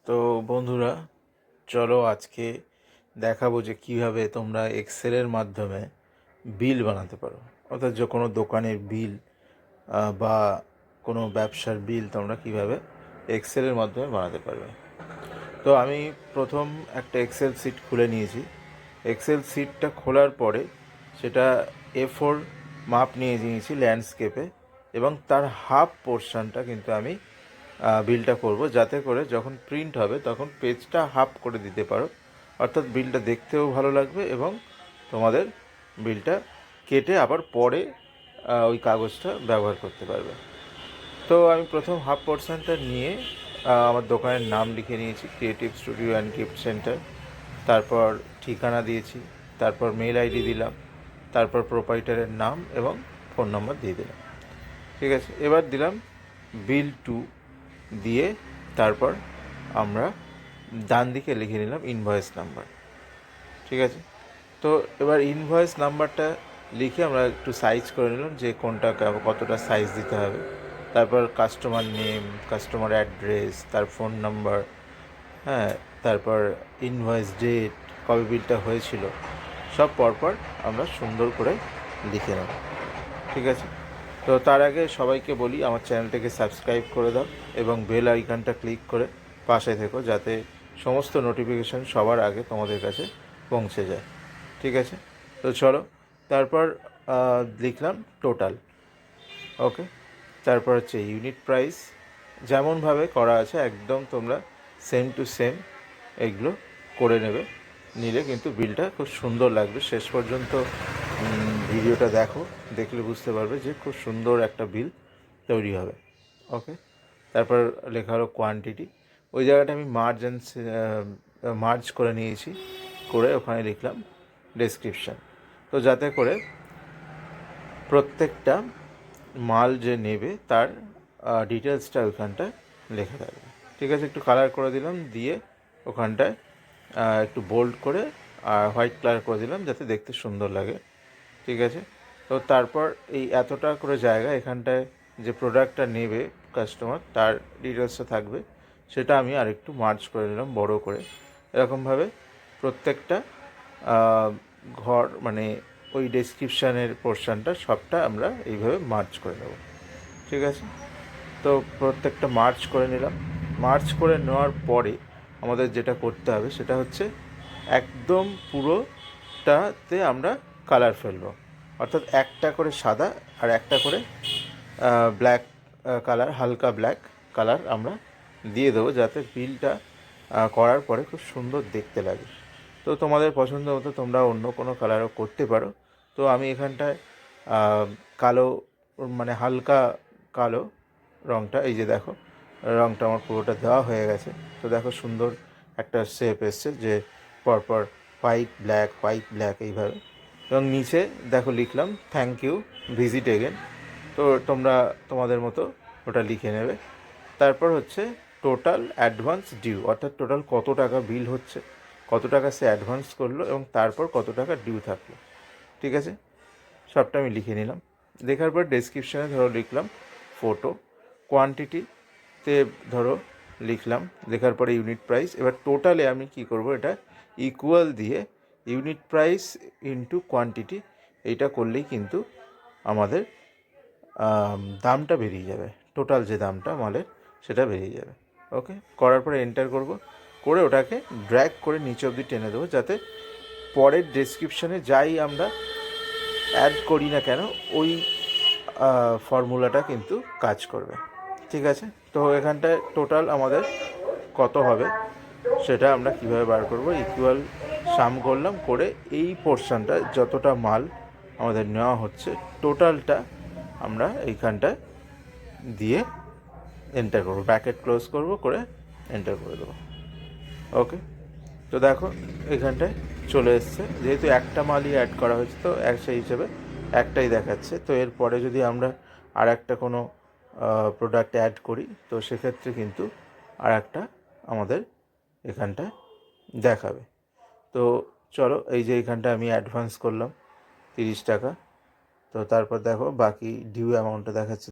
তো বন্ধুরা, চলো আজকে দেখাবো যে কীভাবে তোমরা এক্সেলের মাধ্যমে বিল বানাতে পারো। অর্থাৎ যে কোনো দোকানের বিল বা কোনো ব্যবসার বিল তোমরা কীভাবে এক্সেলের মাধ্যমে বানাতে পারবে। তো আমি প্রথম একটা এক্সেল শিট খুলে নিয়েছি। এক্সেল শিটটা খোলার পরে সেটা A4 মাপ নিয়ে নিয়েছি ল্যান্ডস্কেপে, এবং তার হাফ পোর্শনটা কিন্তু আমি বিলটা করব, যাতে করে যখন প্রিন্ট হবে তখন পেজটা হাফ করে দিতে পারো। অর্থাৎ বিলটা দেখতেও ভালো লাগবে এবং তোমাদের বিলটা কেটে আবার পরে ওই কাগজটা ব্যবহার করতে পারবে। তো আমি প্রথম হাফ পোর্শনটা নিয়ে আমার দোকানের নাম লিখে নিয়েছি, creative studio and gift centre. তারপর ঠিকানা দিয়েছি, তারপর মেল আইডি দিলাম, তারপর প্রোপাইটারের নাম এবং ফোন নম্বর দিয়ে দিলাম। ঠিক আছে, এবার দিলাম বিল টু দিয়ে তারপর আমরা ডান দিকে লিখে নিলাম ইনভয়েস নাম্বার। ঠিক আছে, তো এবার ইনভয়েস নাম্বারটা লিখে আমরা একটু সাইজ করে নিলাম যে কোনটা কতটা সাইজ দিতে হবে। তারপর কাস্টমার নেম, কাস্টমার অ্যাড্রেস, তার ফোন নাম্বার, হ্যাঁ, তারপর ইনভয়েস ডেট, কবে বিলটা হয়েছিল, সব পরপর আমরা সুন্দর করে লিখে নেব। ঠিক আছে, তো তার আগে সবাইকে বলি আমার চ্যানেলটাকে সাবস্ক্রাইব করে দাও এবং বেল আইকনটা ক্লিক করে পাশে থেকো, যাতে সমস্ত নোটিফিকেশান সবার আগে তোমাদের কাছে পৌঁছে যায়। ঠিক আছে, তো চলো তারপর লিখলাম টোটাল। ওকে, তারপর হচ্ছে ইউনিট প্রাইস, যেমনভাবে করা আছে একদম তোমরা সেম টু সেম এগুলো করে নেবে। নিলে কিন্তু বিলটা খুব সুন্দর লাগবে। শেষ পর্যন্ত ভিডিওটা দেখো, দেখলে বুঝতে পারবে যে খুব সুন্দর একটা বিল তৈরি হবে। ওকে, তারপর লেখা হলো কোয়ান্টিটি। ওই জায়গাটা আমি মার্জ করে নিয়েছি, করে ওখানে লিখলাম ডেসক্রিপশান। তো যাতে করে প্রত্যেকটা মাল যে নেবে তার ডিটেলসটা ওইখানটায় লেখা থাকবে। ঠিক আছে, একটু কালার করে দিলাম, দিয়ে ওখানটায় একটু বোল্ড করে আর হোয়াইট কালার করে দিলাম যাতে দেখতে সুন্দর লাগে। ঠিক আছে, তো তারপর এই এতটা করে জায়গা এখানটায় যে প্রোডাক্টটা নেবে কাস্টমার তার ডিটেলসটা থাকবে, সেটা আমি আরেকটু মার্জ করে নিলাম বড় করে। এরকমভাবে প্রত্যেকটা ঘর মানে ওই ডেসক্রিপশানের পোর্শনটা সবটা আমরা এইভাবে মার্জ করে নেব। ঠিক আছে, তো প্রত্যেকটা মার্চ করে নিলাম। মার্চ করে নেওয়ার পরে আমাদের যেটা করতে হবে সেটা হচ্ছে একদম পুরোটাতে আমরা কালার ফেলবো। অর্থাৎ একটা করে সাদা আর একটা করে ব্ল্যাক কালার, হালকা ব্ল্যাক কালার আমরা দিয়ে দেবো, যাতে বিলটা করার পরে খুব সুন্দর দেখতে লাগে। তো তোমাদের পছন্দ মতো তোমরা অন্য কোনো কালারও করতে পারো। তো আমি এখানটায় কালো, মানে হালকা কালো রঙটা, এই যে দেখো রঙটা আমার পুরোটা দেওয়া হয়ে গেছে। তো দেখো সুন্দর একটা শেপ এসছে, যে পরপর হোয়াইট ব্ল্যাক এইভাবে। এবং নিচে দেখো লিখলাম থ্যাংক ইউ, ভিজিট এগেন। তো তোমরা তোমাদের মতো ওটা লিখে নেবে। তারপর হচ্ছে টোটাল অ্যাডভান্স ডিউ, অর্থাৎ টোটাল কত টাকা বিল হচ্ছে, কত টাকা সে অ্যাডভান্স করলো এবং তারপর কত টাকা ডিউ থাকলো। ঠিক আছে, সবটা আমি লিখে নিলাম। লেখার পর ডেসক্রিপশানে ধরো লিখলাম ফটো, কোয়ান্টিটিতে ধরো লিখলাম, লেখার পরে ইউনিট প্রাইস। এবার টোটালে আমি কি করব, এটা ইকুয়াল দিয়ে ইউনিট প্রাইস ইনটু কোয়ান্টিটি, এইটা করলেই কিন্তু আমাদের দামটা বেরিয়ে যাবে, টোটাল যে দামটা মালের সেটা বেরিয়ে যাবে। ওকে, করার পরে এন্টার করব, করে ওটাকে ড্র্যাগ করে নিচে অবধি টেনে দেবো, যাতে পরের ডেসক্রিপশানে যাই আমরা অ্যাড করি না কেন ওই ফর্মুলাটা কিন্তু কাজ করবে। ঠিক আছে, তো এখানটায় টোটাল আমাদের কত হবে সেটা আমরা কিভাবে বার করব, ইকুয়াল সাম করলাম, করে এই পোর্শনটা যতটা মাল আমাদের নেওয়া হচ্ছে টোটালটা আমরা এইখানটায় দিয়ে এন্টার করবো, ব্র্যাকেট ক্লোজ করব, করে এন্টার করে দেবো। ওকে, তো দেখো এখানটায় চলে এসছে, যেহেতু একটা মালই অ্যাড করা হয়েছে তো সেই হিসেবে একটাই দেখাচ্ছে। তো এরপরে যদি আমরা আর একটা কোনো প্রোডাক্ট অ্যাড করি তো সেক্ষেত্রে কিন্তু আর একটা আমাদের এখানটায় দেখাবে। তো চলো, এই যে এখানটা আমি অ্যাডভান্স করলাম 30 টাকা। তো তারপর দেখো বাকি ডিউ অ্যামাউন্টটা দেখাচ্ছে